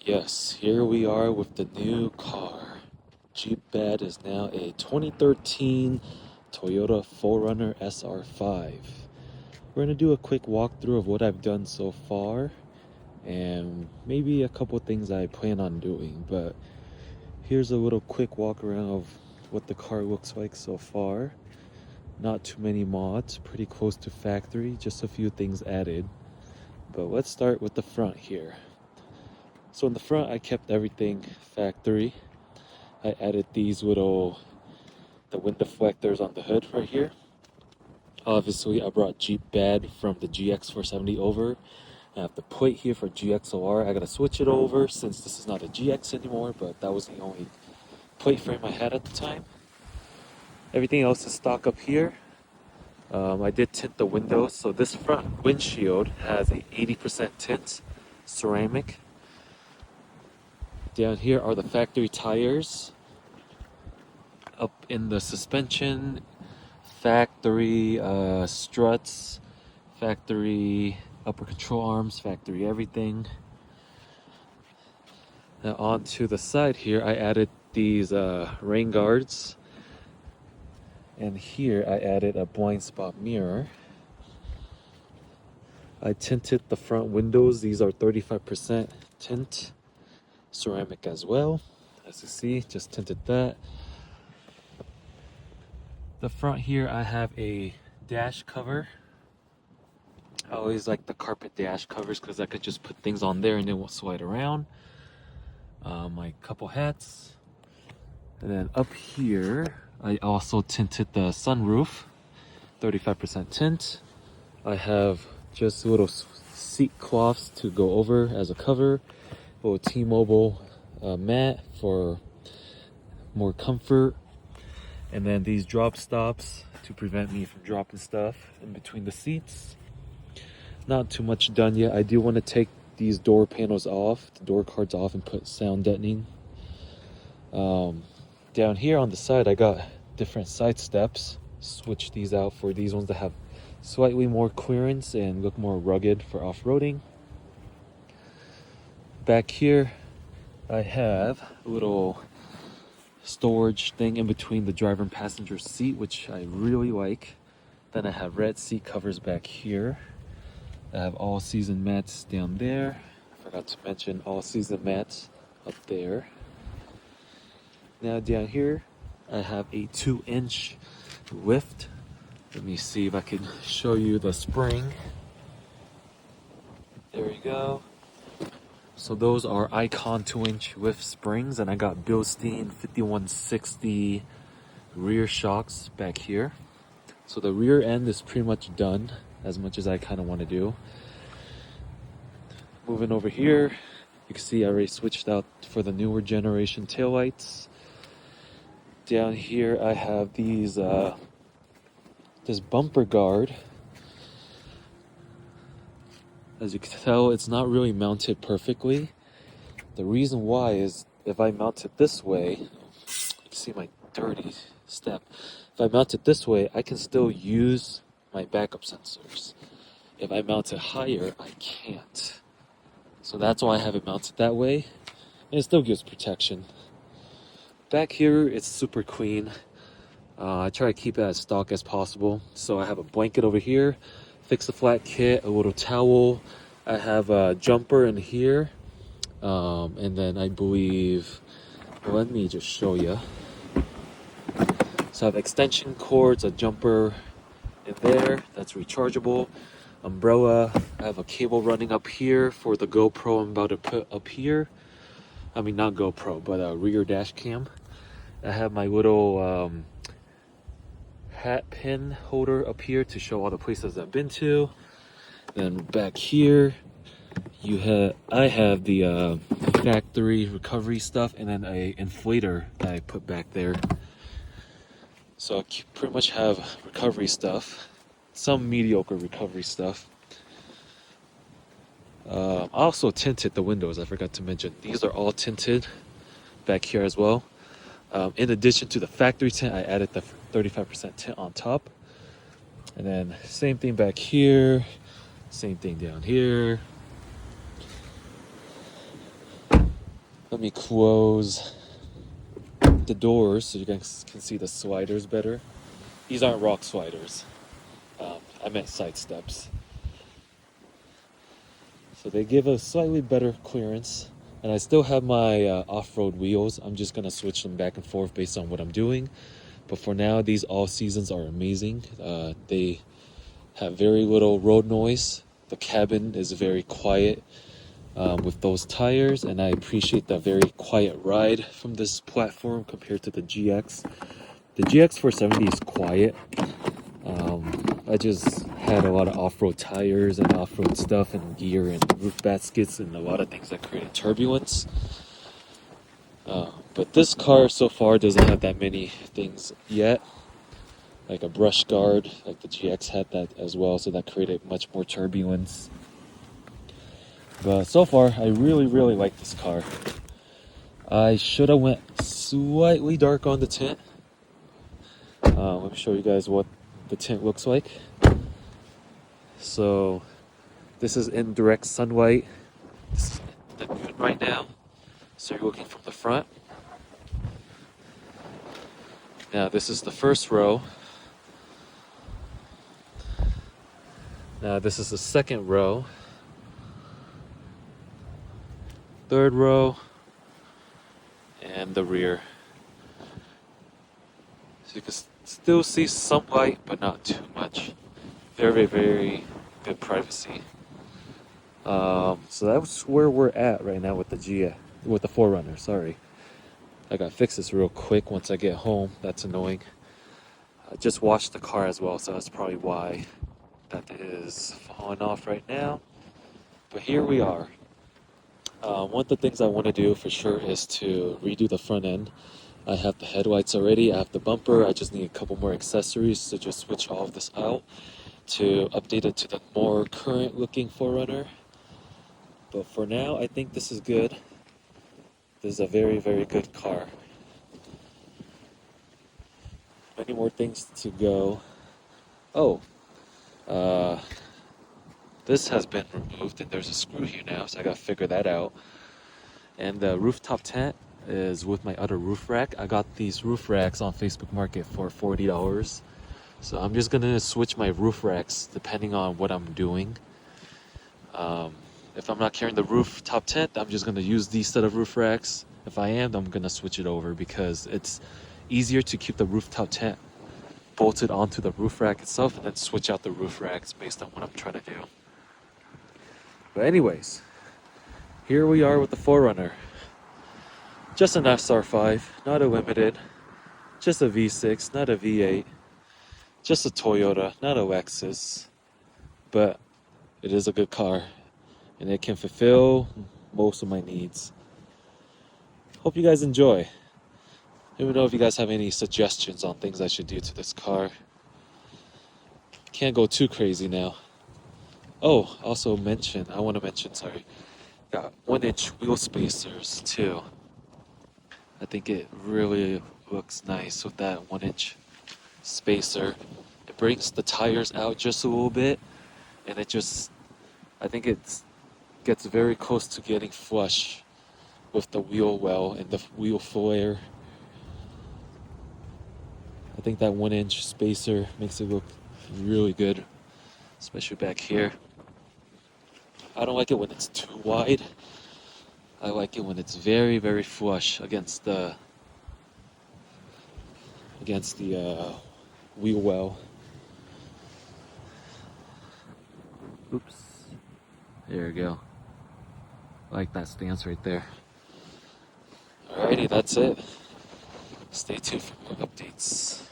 Yes, here we are with the new car. Jeep Bed is now a 2013 Toyota 4Runner SR5. We're going to do a quick walkthrough of what I've done so far and maybe a couple things I plan on doing. But here's a little quick walk around of what the car looks like so far. Not too many mods, pretty close to factory, just a few things added. But let's start with the front here. So in the front, I kept everything factory. I added the wind deflectors on the hood right here. Obviously, I brought Jeep Bed from the GX470 over. I have the plate here for GXOR. I gotta switch it over since this is not a GX anymore, but that was the only plate frame I had at the time. Everything else is stock up here. I did tint the windows, so this front windshield has a 80% tint, ceramic. Down here are the factory tires. Up in the suspension, factory struts, factory upper control arms, factory everything. Now onto the side here, I added these rain guards. And here I added a blind spot mirror. I tinted the front windows. These are 35% tint, ceramic as well. As you see, just tinted that. The front here, I have a dash cover. I always like the carpet dash covers because I could just put things on there and it won't slide around. My couple hats. And then up here, I also tinted the sunroof, 35% tint. I have just little seat cloths to go over as a cover. A little T-Mobile mat for more comfort. And then these drop stops to prevent me from dropping stuff in between the seats. Not too much done yet. I do want to take these door panels off, the door cards off, and put sound deadening. Down here on the side, I got different side steps. Switch these out for these ones that have slightly more clearance and look more rugged for off-roading. Back here, I have a little storage thing in between the driver and passenger seat, which I really like. Then I have red seat covers back here. I have all-season mats down there. I forgot to mention all-season mats up there. Now down here, I have a 2-inch lift. Let me see if I can show you the spring. There we go. So those are Icon 2-inch lift springs, and I got Bilstein 5160 rear shocks back here. So the rear end is pretty much done, as much as I kind of want to do. Moving over here, you can see I already switched out for the newer generation taillights. Down here I have these this bumper guard. As you can tell, it's not really mounted perfectly. The reason why is if I mount it this way, you can see my dirty step. If I mount it this way, I can still use my backup sensors. If I mount it higher, I can't. So that's why I have it mounted that way. And it still gives protection. Back here, it's super clean. I try to keep it as stock as possible. So I have a blanket over here, fix a flat kit, a little towel. I have a jumper in here. And then I believe, let me just show you. So I have extension cords, a jumper in there that's rechargeable. Umbrella. I have a cable running up here for the GoPro I'm about to put up here. I mean, not GoPro, but a rear dash cam. I have my little hat pin holder up here to show all the places I've been to. Then back here, I have the factory recovery stuff, and then a inflator that I put back there. So I pretty much have recovery stuff, some mediocre recovery stuff. I also tinted the windows. I forgot to mention these are all tinted back here as well. In addition to the factory tint, I added the 35% tint on top. And then same thing back here, same thing down here. Let me close the doors so you guys can see the sliders better. These aren't rock sliders. I meant side steps. So they give a slightly better clearance. And I still have my off-road wheels. I'm just going to switch them back and forth based on what I'm doing. But for now, these all seasons are amazing. They have very little road noise. The cabin is very quiet with those tires. And I appreciate the very quiet ride from this platform compared to the GX. The GX 470 is quiet. I just had a lot of off-road tires and off-road stuff and gear and roof baskets and a lot of things that created turbulence. But this car so far doesn't have that many things yet. Like a brush guard, like the GX had that as well, so that created much more turbulence. But so far, I really, really like this car. I should have went slightly dark on the tint. Let me show you guys what the tint looks like. So this is in direct sunlight. This is the noon right now. So you're looking from the front. Now this is the first row. Now this is the second row. Third row. And the rear. So you can still see some light, but not too much. Very, very good privacy. So that's where we're at right now with the 4Runner. Sorry, I gotta fix this real quick once I get home. That's annoying. I just washed the car as well, so that's probably why that is falling off right now. But here we are. One of the things I want to do for sure is to redo the front end. I have the headlights already. I have the bumper. I just need a couple more accessories to just switch all of this out to update it to the more current looking 4Runner. But for now, I think this is good. This is a very, very good car. Many more things to go. Oh, this has been removed and there's a screw here now, so I gotta figure that out. And the rooftop tent is with my other roof rack. I got these roof racks on Facebook Market for $40. So I'm just gonna switch my roof racks depending on what I'm doing. If I'm not carrying the rooftop tent, I'm just gonna use these set of roof racks. If I am, I'm gonna switch it over because it's easier to keep the rooftop tent bolted onto the roof rack itself and then switch out the roof racks based on what I'm trying to do. But anyways, here we are with the 4Runner. Just an SR5, not a limited. Just a V6, not a V8. Just a Toyota, not a Lexus. But it is a good car. And it can fulfill most of my needs. Hope you guys enjoy. Let me know if you guys have any suggestions on things I should do to this car. Can't go too crazy now. Oh, also I want to mention, got 1-inch wheel spacers too. I think it really looks nice with that 1-inch spacer. It brings the tires out just a little bit, and I think it gets very close to getting flush with the wheel well and the wheel flare. I think that 1-inch spacer makes it look really good, especially back here. I don't like it when it's too wide. I like it when it's very, very flush against the wheel well. Oops. There we go. I like that stance right there. Alrighty, that's it. Stay tuned for more updates.